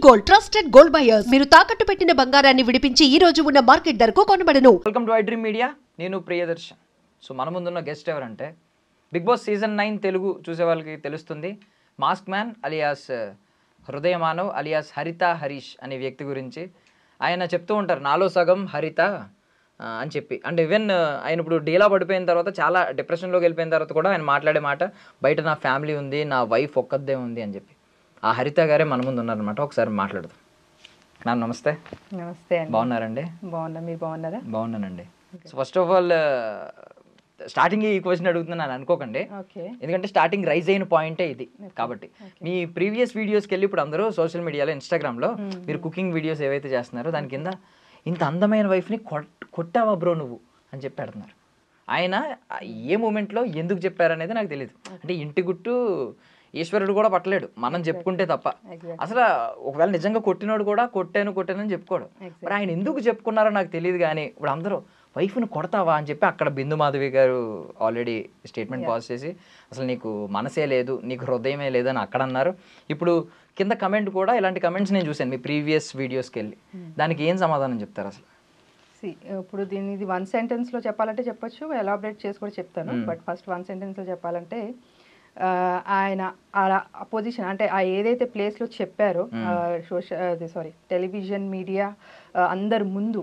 Gold trusted gold buyers మీరు తాకట్టు పెట్టిన బంగారాన్ని విడిపించి ఈ రోజు ఉన్న మార్కెట్ ధరకు కొనబడను. Welcome to I dream media. నేను ప్రియదర్శన్. సో మన ముందున్న గెస్ట్ ఎవరంటే బిగ్ బాస్ సీజన్ 9 తెలుగు చూసే వాళ్ళకి తెలుస్తుంది. మాస్క్ మ్యాన్ అలియాస్ హృదయ మానవ్ అలియాస్ హరిత హరీష్ అనే వ్యక్తి గురించి. ఆయన చెప్తూ ఉంటారు నాలో సగం హరిత అని చెప్పి. అండ్ ఈవెన్ ఆయన ఇప్పుడు డీలా పడిపోయిన తర్వాత చాలా డిప్రెషన్లోకి వెళ్ళిపోయిన తర్వాత కూడా ఆయన మాట్లాడే మాట బయట నా ఫ్యామిలీ ఉంది, నా వైఫ్ ఒక్కదే ఉంది అని చెప్పి. ఆ హరిత గారే మన ముందు ఉన్నారనమాట. ఒకసారి మాట్లాడదాం. మ్యామ్ నమస్తే. నమస్తే అండి. బాగున్నారండి? బాగున్నా, మీరు బాగున్నారా? బాగున్నానండి. So first of all starting ఈ క్వశ్చన్ అడుగుతున్నాను అనుకోకండి, ఎందుకంటే స్టార్టింగ్ రైజ్ అయిన పాయింటే ఇది. కాబట్టి మీ ప్రీవియస్ వీడియోస్కి వెళ్ళి ఇప్పుడు అందరూ సోషల్ మీడియాలో ఇన్స్టాగ్రామ్లో మీరు కుకింగ్ వీడియోస్ ఏవైతే చేస్తున్నారో దాని కింద ఇంత అందమైన వైఫ్ని కొట్టావా బ్రో నువ్వు అని చెప్పి పెడుతున్నారు. ఆయన ఏ మూమెంట్లో ఎందుకు చెప్పారనేది నాకు తెలియదు. అంటే ఇంటి గుట్టు ఈశ్వరుడు కూడా పట్టలేడు మనం చెప్పుకుంటే తప్ప. అసలు ఒకవేళ నిజంగా కొట్టినోడు కూడా కొట్టానని చెప్పుకోడు. మరి ఆయన ఎందుకు చెప్పుకున్నారో నాకు తెలియదు. కానీ ఇప్పుడు అందరూ వైఫ్ను కొడతావా అని చెప్పి అక్కడ బిందు మాధవి గారు ఆల్రెడీ స్టేట్మెంట్ పాస్ చేసి అసలు నీకు మనసే లేదు, నీకు హృదయమే లేదని అక్కడ అన్నారు. ఇప్పుడు కింద కమెంట్ కూడా ఇలాంటి కమెంట్స్ నేను చూశాను మీ ప్రీవియస్ వీడియోస్కి వెళ్ళి. దానికి ఏం సమాధానం చెప్తారు అసలు? ఇప్పుడు దీన్ని ఇది వన్ సెంటెన్స్లో చెప్పాలంటే చెప్పొచ్చు, ఎలాబరేట్ చేసి కూడా చెప్తాను. బట్ ఫస్ట్ వన్ సెంటెన్స్లో చెప్పాలంటే ఆయన అలా పొజిషన్ అంటే ఆ ఏదైతే ప్లేస్లో చెప్పారో టెలివిజన్ మీడియా అందరు ముందు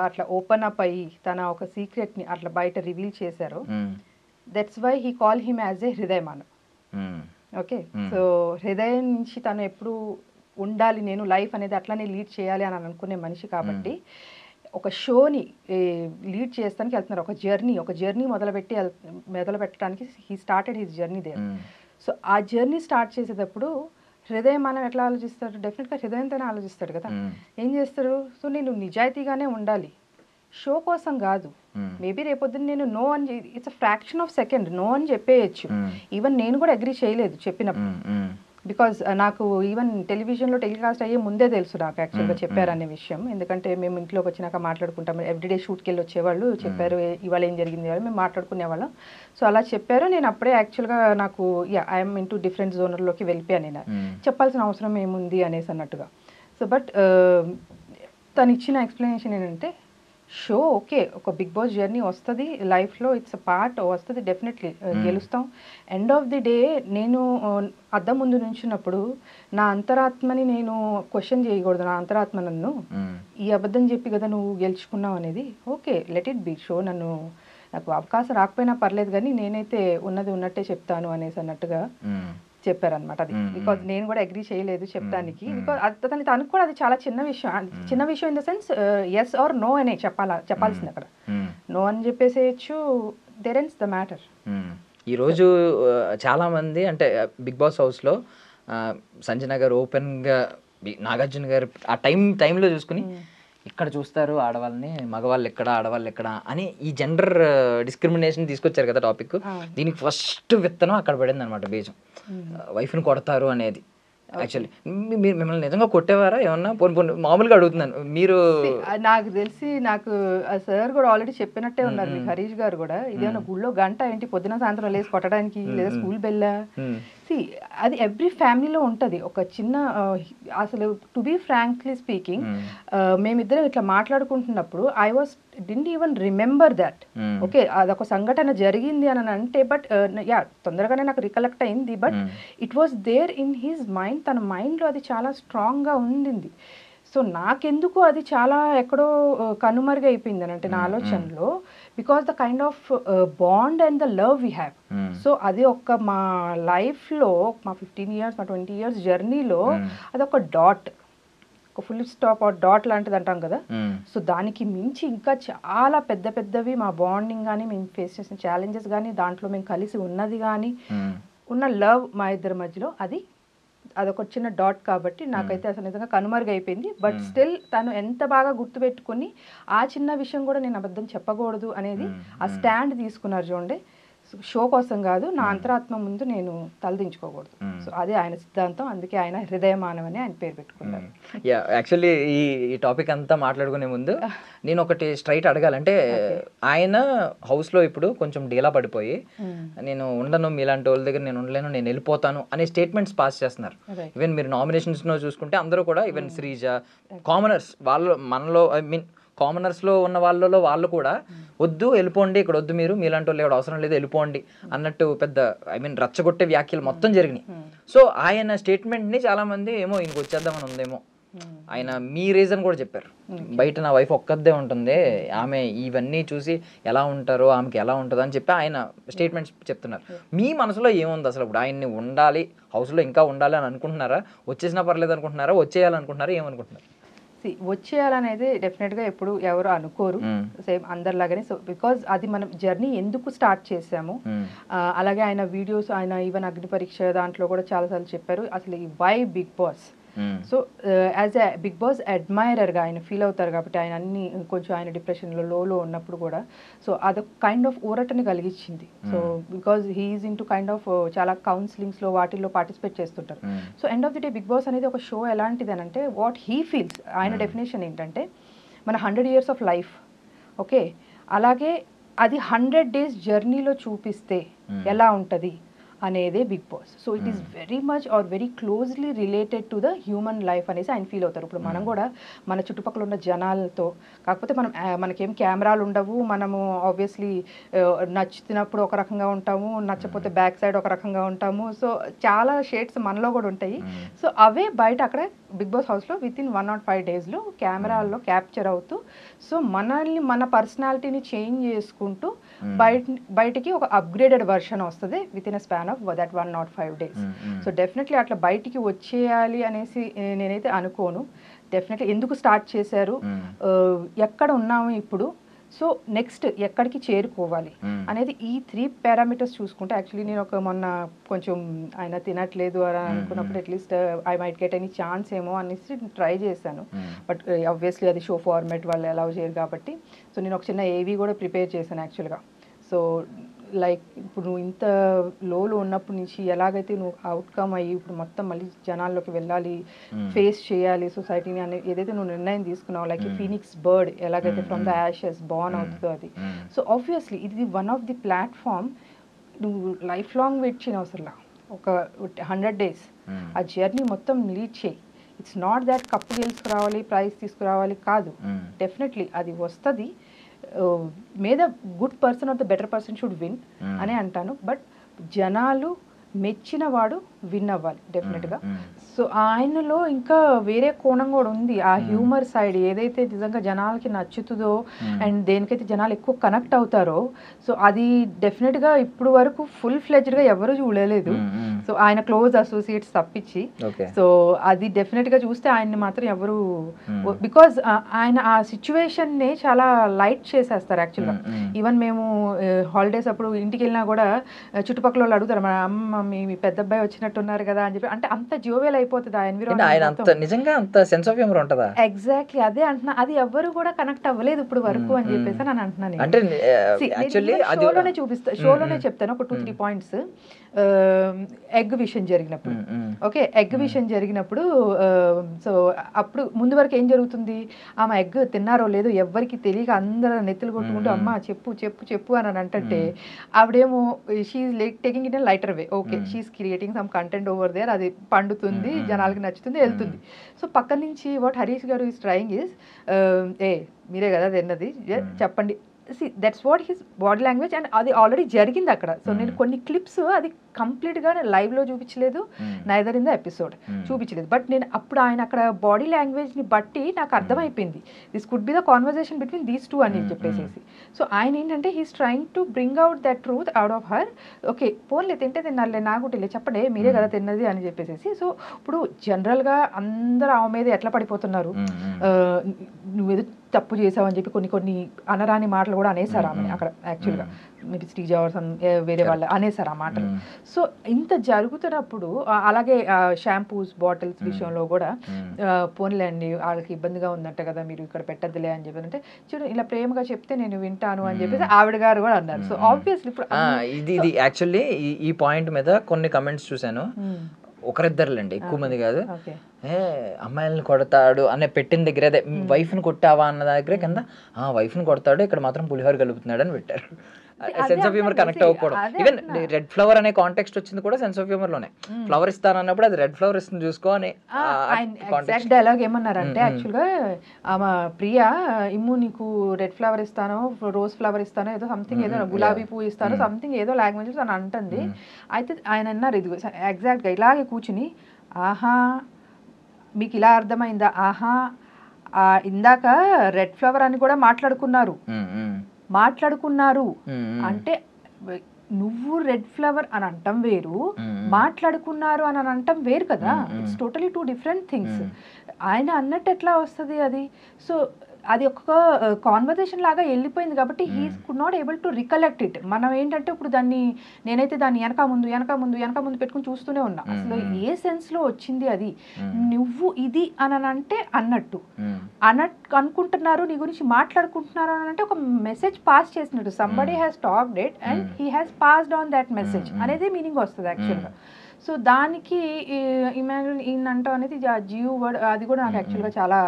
అట్లా ఓపెన్ అప్ అయ్యి తన ఒక సీక్రెట్ని అట్లా బయట రివీల్ చేశారు. That's why he call him as a హృదయ మానవ్. ఓకే, సో హృదయం నుంచి తను ఎప్పుడు ఉండాలి, నేను లైఫ్ అనేది అట్లానే లీడ్ చేయాలి అని అనుకునే మనిషి కాబట్టి ఒక షోని లీడ్ చేస్తానికి వెళ్తున్నారు. ఒక జర్నీ మొదలు పెట్టడానికి he started his journey there. So ఆ జర్నీ స్టార్ట్ చేసేటప్పుడు హృదయం మనం ఎట్లా ఆలోచిస్తాడు? డెఫినెట్గా హృదయంతోనే ఆలోచిస్తాడు కదా. ఏం చేస్తాడు? సో నేను నిజాయితీగానే ఉండాలి, షో కోసం కాదు. మేబీ రేపొద్దున నేను నో అని it's a fraction of second no అని చెప్పేయచ్చు. ఈవెన్ నేను కూడా అగ్రీ చేయలేదు చెప్పినప్పుడు, బికాజ్ నాకు ఈవెన్ టెలివిజన్లో టెలికాస్ట్ అయ్యే ముందే తెలుసు నాకు యాక్చువల్గా చెప్పారనే విషయం. ఎందుకంటే మేము ఇంట్లోకి వచ్చినాక మాట్లాడుకుంటాం, ఎవ్రీడే షూట్కి వెళ్ళి వచ్చేవాళ్ళు, చెప్పారు ఇవాళ ఏం జరిగింది వాళ్ళు మేము మాట్లాడుకునేవాళ్ళం. సో అలా చెప్పారు. నేను అప్పుడే యాక్చువల్గా నాకు ఐఎమ్ ఇంటూ డిఫరెంట్ జోనర్లోకి వెళ్ళిపోయాను. నేను చెప్పాల్సిన అవసరం ఏముంది అనేసి అన్నట్టుగా. సో బట్ తను ఇచ్చిన ఎక్స్ప్లెనేషన్ ఏంటంటే షో ఓకే, ఒక బిగ్ బాస్ జర్నీ వస్తుంది లైఫ్లో, ఇట్స్ అ పార్ట్ వస్తుంది, డెఫినెట్లీ గెలుస్తాం. ఎండ్ ఆఫ్ ది డే నేను అద్దం ముందు నుంచినప్పుడు నా అంతరాత్మని నేను క్వశ్చన్ చేయకూడదు. నా అంతరాత్మ నన్ను ఈ అబద్ధం చెప్పి కదా నువ్వు గెలుచుకున్నావు అనేది. Okay, let it be show. నాకు అవకాశం రాకపోయినా పర్లేదు కానీ నేనైతే ఉన్నది ఉన్నట్టే చెప్తాను అనేసి అన్నట్టుగా చెప్పారనమాట. అది బికాజ్ నేను కూడా అగ్రీ చేయలేదు చెప్పడానికి. బికాజ్ తనకు కూడా అది చాలా చిన్న విషయం in the sense yes or no అనే చెప్పాల్సింది. అక్కడ నో అని చెప్పేసేయచ్చు, దేర్ ఎండ్స్ ద మ్యాటర్. ఈరోజు చాలామంది అంటే బిగ్ బాస్ హౌస్లో సంజన గారు ఓపెన్గా నాగార్జున గారు ఆ టైంలో చూసుకుని ఇక్కడ చూస్తారు ఆడవాళ్ళని, మగవాళ్ళు ఎక్కడ ఆడవాళ్ళు ఎక్కడ అని ఈ జెండర్ డిస్క్రిమినేషన్ తీసుకొచ్చారు కదా టాపిక్. దీనికి ఫస్ట్ విత్తనం అక్కడ పడింది అనమాట, బీజం. వైఫ్ని కొడతారు అనేది. యాక్చువల్లీ మీరు మిమ్మల్ని నిజంగా కొట్టేవారా ఏమన్నా? పోనీ మామూలుగా అడుగుతున్నాను. మీరు నాకు తెలిసి నాకు సార్ కూడా ఆల్రెడీ చెప్పినట్టే ఉన్నారు మీకు, హరీష్ గారు కూడా. ఇదేమన్నా గుళ్ళో గంట ఏంటి పొద్దున సాయంత్రం లేసి కొట్టడానికి, లేదా స్కూల్ బెల్లా? అది ఎవ్రీ ఫ్యామిలీలో ఉంటుంది ఒక చిన్న. అసలు టు బీ ఫ్రాంక్లీ స్పీకింగ్ మేమిద్దరం ఇట్లా మాట్లాడుకుంటున్నప్పుడు I didn't even remember that. Okay, అదొక సంఘటన జరిగింది అని అంటే బట్ తొందరగానే నాకు రికలెక్ట్ అయింది. But it was there in his mind, తన మైండ్లో అది చాలా స్ట్రాంగ్గా ఉండింది. సో నాకెందుకు అది చాలా ఎక్కడో కనుమరుగైపోయింది అని అంటే నా ఆలోచనలో, because the kind of bond and the love we have. So అది ఒక మా లైఫ్లో మా 15 years మా 20 years జర్నీలో అదొక డాట్, ఒక ఫుల్ స్టాప్ ఆర్ డాట్ లాంటిది అంటాం కదా. సో దానికి మించి ఇంకా చాలా పెద్దవి మా బాండింగ్ కానీ, మేము ఫేస్ చేసిన ఛాలెంజెస్ కానీ, దాంట్లో మేము కలిసి ఉన్నది కానీ, ఉన్న లవ్ మా ఇద్దరి మధ్యలో అదొక చిన్న డాట్. కాబట్టి నాకైతే అసలు నిజంగా కనుమరుగైపోయింది. బట్ స్టిల్ తను ఎంత బాగా గుర్తుపెట్టుకుని ఆ చిన్న విషయం కూడా నేను అబద్ధం చెప్పకూడదు అనేది ఆ స్టాండ్ తీసుకున్నారు చూడండి. షో కోసం కాదు, నా అంతరాత్మ ముందు నేను తలదించుకోకూడదు. సో అదే ఆయన సిద్ధాంతం, అందుకే ఆయన హృదయమానం అని ఆయన పేరు పెట్టుకున్నారు. యాక్చువల్లీ ఈ టాపిక్ అంతా మాట్లాడుకునే ముందు నేను ఒకటి స్ట్రైట్ అడగాలంటే, ఆయన హౌస్లో ఇప్పుడు కొంచెం డీలా పడిపోయి నేను ఉండను, మీలాంటి వాళ్ళ దగ్గర నేను ఉండలేను, నేను వెళ్ళిపోతాను అనే స్టేట్మెంట్స్ పాస్ చేస్తున్నారు. ఈవెన్ మీరు నామినేషన్స్లో చూసుకుంటే అందరూ కూడా, ఈవెన్ శ్రీజ, కామనర్స్ వాళ్ళు మనలో, ఐ మీన్ కామనర్స్లో ఉన్న వాళ్ళలో వాళ్ళు కూడా వద్దు వెళ్ళిపోండి, ఇక్కడ వద్దు, మీరు మీలాంటి వాళ్ళు ఎవరు అవసరం లేదు, వెళ్ళిపోండి అన్నట్టు పెద్ద ఐ మీన్ రచ్చగొట్టే వ్యాఖ్యలు మొత్తం జరిగినాయి. సో ఆయన స్టేట్మెంట్ని చాలామంది ఏమో ఇంక వచ్చేద్దామని ఉందేమో, ఆయన మీ రీజన్ కూడా చెప్పారు, బయట నా వైఫ్ ఒక్కదే ఉంటుంది, ఆమె ఇవన్నీ చూసి ఎలా ఉంటారో ఆమెకి ఎలా ఉంటుందో అని చెప్పి ఆయన స్టేట్మెంట్స్ చెప్తున్నారు. మీ మనసులో ఏముంది అసలు? ఇప్పుడు ఆయన్ని ఉండాలి, హౌస్లో ఇంకా ఉండాలి అని అనుకుంటున్నారా, వచ్చేసినా పర్లేదు అనుకుంటున్నారా, వచ్చేయాలనుకుంటున్నారా, ఏమనుకుంటున్నారు? వచ్చేయాలనేది డెఫినెట్గా ఎప్పుడు ఎవరు అనుకోరు, సేమ్ అందరిలాగానే. సో బికాజ్ అది మనం జర్నీ ఎందుకు స్టార్ట్ చేసాము, అలాగే ఆయన వీడియోస్, ఆయన ఈవెన్ అగ్ని పరీక్ష దాంట్లో కూడా చాలాసార్లు చెప్పారు అసలు ఈ why big boss. So as a big boss అడ్మైరర్గా ఆయన ఫీల్ అవుతారు కాబట్టి, ఆయన అన్ని కొంచెం ఆయన డిప్రెషన్లో లోలో ఉన్నప్పుడు కూడా, సో అదొక కైండ్ ఆఫ్ ఊరటని కలిగించింది. So because he's into kind of చాలా కౌన్సిలింగ్స్లో వాటిల్లో పార్టిసిపేట్ చేస్తుంటారు. So end of the day Bigg Boss అనేది ఒక షో ఎలాంటిది అని అంటే, వాట్ హీ ఫీల్స్, ఆయన డెఫినేషన్ ఏంటంటే మన 100 years ఆఫ్ లైఫ్, ఓకే, అలాగే అది 100 days జర్నీలో చూపిస్తే ఎలా ఉంటుంది అనేదే Bigg boss. So it is very much or very closely related to the human life అనేసి ఆయన ఫీల్ అవుతారు. ఇప్పుడు మనం కూడా మన చుట్టుపక్కల ఉన్న జనాలతో, కాకపోతే మనకేం కెమెరాలు ఉండవు, మనము ఆబ్వియస్లీ నచ్చుతున్నప్పుడు ఒక రకంగా ఉంటాము, నచ్చపోతే బ్యాక్ సైడ్ ఒక రకంగా ఉంటాము. సో చాలా షేడ్స్ మనలో కూడా ఉంటాయి. సో అవే బయట అక్కడ బిగ్ బాస్ హౌస్లో విత్ ఇన్ 105 daysలో కెమెరాల్లో క్యాప్చర్ అవుతూ, సో మనల్ని మన పర్సనాలిటీని చేంజ్ చేసుకుంటూ బయటికి ఒక అప్గ్రేడెడ్ వర్షన్ వస్తుంది with in a span of that 105 days. So definitely అట్లా బయటికి వచ్చేయాలి అనేసి నేనైతే అనుకోను. డెఫినెట్లీ ఎందుకు స్టార్ట్ చేశారు, ఎక్కడ ఉన్నాము ఇప్పుడు, సో నెక్స్ట్ ఎక్కడికి చేరుకోవాలి అనేది ఈ 3 parameters చూసుకుంటే, యాక్చువల్లీ నేను మొన్న కొంచెం ఆయన తినట్లేదు అని అనుకున్నప్పుడు at least I might get any chance ఏమో అనేసి ట్రై చేశాను. బట్ ఆబ్వియస్లీ అది షో ఫార్మాట్ వాళ్ళు అలౌ చేయరు కాబట్టి, సో నేను ఒక చిన్న ఏవీ కూడా ప్రిపేర్ చేశాను యాక్చువల్గా. సో లైక్ ఇప్పుడు నువ్వు ఇంత లోలో ఉన్నప్పటి నుంచి ఎలాగైతే నువ్వు అవుట్కమ్ అయ్యి ఇప్పుడు మొత్తం మళ్ళీ జనాల్లోకి వెళ్ళాలి, ఫేస్ చేయాలి సొసైటీని అనే ఏదైతే నువ్వు నిర్ణయం తీసుకున్నావు, లైక్ ఫీనిక్స్ బర్డ్ ఎలాగైతే ఫ్రమ్ ద యాషెస్ బార్న్ అవుతుందో అది. సో ఆబ్వియస్లీ ఇది వన్ ఆఫ్ ది ప్లాట్ఫామ్. నువ్వు లైఫ్ లాంగ్ వెయిట్ చేయని అవసరంలా, ఒక 100 days ఆ జర్నీ మొత్తం లీడ్ చేయి. ఇట్స్ నాట్ దాట్ కప్పు గెలుచుకురావాలి, ప్రైజ్ తీసుకురావాలి కాదు, డెఫినెట్లీ అది వస్తుంది. May the good person or the better person should win అని అంటాను. బట్ జనాలు మెచ్చిన వాడు విన్ అవ్వాలి డెఫినెట్గా. సో ఆయనలో ఇంకా వేరే కోణం కూడా ఉంది, ఆ హ్యూమర్ సైడ్ ఏదైతే నిజంగా జనాలకి నచ్చుతుందో అండ్ దేనికైతే జనాలు ఎక్కువ కనెక్ట్ అవుతారో, సో అది డెఫినెట్గా ఇప్పుడు వరకు ఫుల్ ఫ్లెడ్జ్డ్గా ఎవరు చూడలేదు. సో ఆయన క్లోజ్ అసోసియేట్స్ తప్పించి, సో అది డెఫినెట్గా చూస్తే ఆయన్ని మాత్రం ఎవరు, బికాజ్ ఆయన ఆ సిచ్యువేషన్ని చాలా లైట్ చేసేస్తారు యాక్చువల్గా. ఈవెన్ మేము హాలిడేస్ అప్పుడు ఇంటికి వెళ్ళినా కూడా చుట్టుపక్కల వాళ్ళు అడుగుతారు, మా అమ్మ మీ పెద్ద అబ్బాయి వచ్చినట్టున్నారు కదా అని చెప్పి, అంటే అంత జోవెల్ అయిపోతుంది ఆ ఎన్విరాన్మెంట్. ఎగ్జాక్ట్లీ అదే అంటున్నా, అది ఎవరు కూడా కనెక్ట్ అవ్వలేదు ఇప్పుడు వరకు అని చెప్పేసి నేను అంటున్నాను. షోలోనే చూపిస్తా, షోలోనే చెప్తాను ఒక 2-3 points. ఎగ్ విషయం జరిగినప్పుడు, ఓకే, ఎగ్ విషయం జరిగినప్పుడు, సో అప్పుడు ముందు వరకు ఏం జరుగుతుంది, ఆమె ఎగ్ తిన్నారో లేదో ఎవరికి తెలియక అందరూ నెత్తులు కొట్టుకుంటూ అమ్మ చెప్పు చెప్పు చెప్పు అని అంటే, ఆవిడేమో she's taking it in lighter way, okay she's creating some content over there, అది పండుతుంది, జనాలకి నచ్చుతుంది, వెళ్తుంది. సో పక్క నుంచి వాట్ హరీష్ గారు ఈస్ ట్రయింగ్ ఈస్, మీరే కదా తిన్నది చెప్పండి. That's what his body language, and అది ఆల్రెడీ జరిగింది అక్కడ. సో నేను కొన్ని క్లిప్స్ అది కంప్లీట్గా లైవ్లో చూపించలేదు, నైదర్ ఇన్ ద ఎపిసోడ్ చూపించలేదు. బట్ నేను అప్పుడు ఆయన అక్కడ బాడీ లాంగ్వేజ్ని బట్టి నాకు అర్థమైపోయింది, this could be the conversation between these two అని చెప్పేసి. సో ఆయన ఏంటంటే he's trying to bring out that truth out of her. Okay పోన్లే తింటే తిన్నారులే, నాకు చెప్పండి మీరే కదా తిన్నది అని చెప్పేసి. సో ఇప్పుడు జనరల్గా అందరూ ఆమె మీద ఎట్లా పడిపోతున్నారు, నువ్వేదో తప్పు చేసావని చెప్పి కొన్ని అనరాని మాటలు కూడా అనేసారు ఆమె అక్కడ యాక్చువల్గా మేబీ శ్రీజ వేరే వాళ్ళు అనేసారు ఆ మాటలు. సో ఇంత జరుగుతున్నప్పుడు అలాగే షాంపూస్ బాటిల్స్ విషయంలో కూడా పోన్లేండి వాళ్ళకి ఇబ్బందిగా ఉందంట కదా మీరు ఇక్కడ పెట్టద్దులే అని చెప్పి అంటే చూడు ఇలా ప్రేమగా చెప్తే నేను వింటాను అని చెప్పేసి ఆవిడ గారు కూడా అన్నారు. సో ఆబ్వియస్లీ ఇప్పుడు ఇది యాక్చువల్లీ ఈ పాయింట్ మీద కొన్ని కమెంట్స్ చూసాను, ఒకరిద్దరులేండి, ఎక్కువ మంది కాదు. అమ్మాయిలను కొడతాడు అనే పెట్టిన దగ్గర అదే వైఫ్ని కొట్టావా అన్న దగ్గర కింద వైఫ్ని కొడతాడు ఇక్కడ మాత్రం పులిహోర కలుపుతున్నాడు అని పెట్టారు. సెన్స్ ఆఫ్ హ్యూమర్ కనెక్ట్ అవ్వకూడదు. ఈవెన్ రెడ్ ఫ్లవర్ అనే కాంటెక్స్ట్ వచ్చింది కూడా సెన్స్ ఆఫ్ హ్యూమర్ లోనే. ఫ్లవర్ ఇస్తానన్నప్పుడు అది రెడ్ ఫ్లవర్ ఇస్తుంది చూసుకో అని డైలాగ్ ఏమన్నారంటే యాక్చువల్గా ఆమె ప్రియా ఇమ్ము నీకు రెడ్ ఫ్లవర్ ఇస్తాను రోజ్ ఫ్లవర్ ఇస్తాను ఏదో సంథింగ్ ఏదో గులాబీ పువ్వు ఇస్తాను సంథింగ్ ఏదో లాంగ్వేజ్ అని అంటుంది. అయితే ఆయన అన్నారు ఇది ఎగ్జాక్ట్గా ఇలాగే కూర్చుని ఆహా మీకు ఇలా అర్థమైందా, ఆహా ఇందాక రెడ్ ఫ్లవర్ అని కూడా మాట్లాడుకున్నారు అంటే నువ్వు రెడ్ ఫ్లవర్ అని అంటాం వేరు, మాట్లాడుకున్నారు అని అంటాం వేరు కదా. It's totally 2 different things. ఆయన అన్నట్టు ఎట్లా వస్తుంది అది? సో అది ఒక కాన్వర్జేషన్ లాగా వెళ్ళిపోయింది కాబట్టి he could not able to recollect it. మనం ఏంటంటే ఇప్పుడు నేనైతే దాన్ని వెనక ముందు పెట్టుకుని చూస్తూనే ఉన్నా. అసలు ఏ సెన్స్ లో వచ్చింది అది? నువ్వు ఇది అని అంటే అన్నట్టు అనుకుంటున్నారు, నీ గురించి మాట్లాడుకుంటున్నారు అని అంటే ఒక మెసేజ్ పాస్ చేసినట్టు. Somebody has talked it and he has passed on that message అనేది మీనింగ్ వస్తుంది యాక్చువల్గా. సో దానికి ఇమాన్యుల్ ఈయన అంటాం అనేది జియో వర్డ్ అది కూడా నాకు యాక్చువల్గా చాలా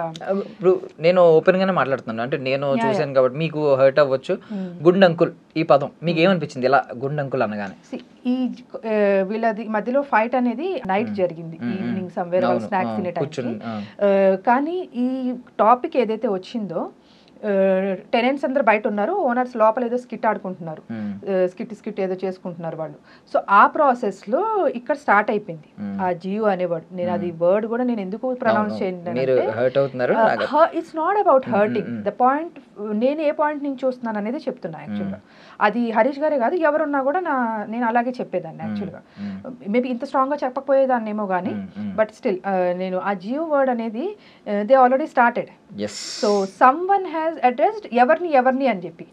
ఇప్పుడు నేను ఓపెన్ గానే మాట్లాడుతున్నాను అంటే నేను చూసాను కాబట్టి మీకు హర్ట్ అవ్వచ్చు. గుండ్ అంకుల్ ఈ పదం మీకు ఏమనిపించింది ఇలా గుండ్ అంకుల్ అనగానే? ఈ వీళ్ళది మధ్యలో ఫైట్ అనేది నైట్ జరిగింది, ఈవినింగ్ సమ్వేర్ స్నాక్స్ తినే టైంకి. కానీ ఈ టాపిక్ ఏదైతే వచ్చిందో టెనెంట్స్ అందరు బయట ఉన్నారు, ఓనర్స్ లోపల ఏదో స్కిట్ ఆడుకుంటున్నారు, స్కిట్ ఏదో చేసుకుంటున్నారు వాళ్ళు. సో ఆ ప్రాసెస్ లో ఇక్కడ స్టార్ట్ అయిపోయింది ఆ జియో అనే వర్డ్. నేను అది వర్డ్ కూడా నేను ఎందుకు ప్రొనౌన్స్ చేయండి, it's not about hurting. The point నేను ఏ పాయింట్ నుంచి చూస్తున్నాను అనేది చెప్తున్నా యాక్చువల్గా. అది హరీష్ గారే కాదు ఎవరున్నా కూడా నేను అలాగే చెప్పేదాన్ని యాక్చువల్గా. మేబీ ఇంత స్ట్రాంగ్ గా చెప్పకపోయేదాన్ని ఏమో కానీ బట్ స్టిల్ నేను ఆ జియో వర్డ్ అనేది they already started. So some one has addressed ఎవరిని అని చెప్పి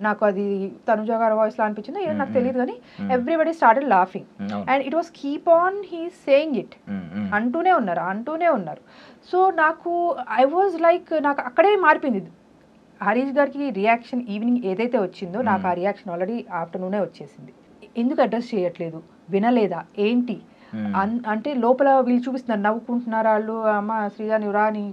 నాకు అది తనుజ గారి వాయిస్ లో అనిపించింది నాకు తెలియదు కానీ everybody started laughing and it was keep on he saying it అంటూనే ఉన్నారు. సో నాకు ఐ వాజ్ లైక్ నాకు అక్కడే మారిపోయింది. హరీష్ గారికి రియాక్షన్ ఈవినింగ్ ఏదైతే వచ్చిందో నాకు ఆ రియాక్షన్ ఆల్రెడీ ఆఫ్టర్నూనే వచ్చేసింది. ఎందుకు అడ్రస్ చేయట్లేదు, వినలేదా ఏంటి అంటే లోపల వీళ్ళు చూపిస్తున్నారు, నవ్వుకుంటున్నారు వాళ్ళు, అమ్మ శ్రీజా నువ్వు రా నీ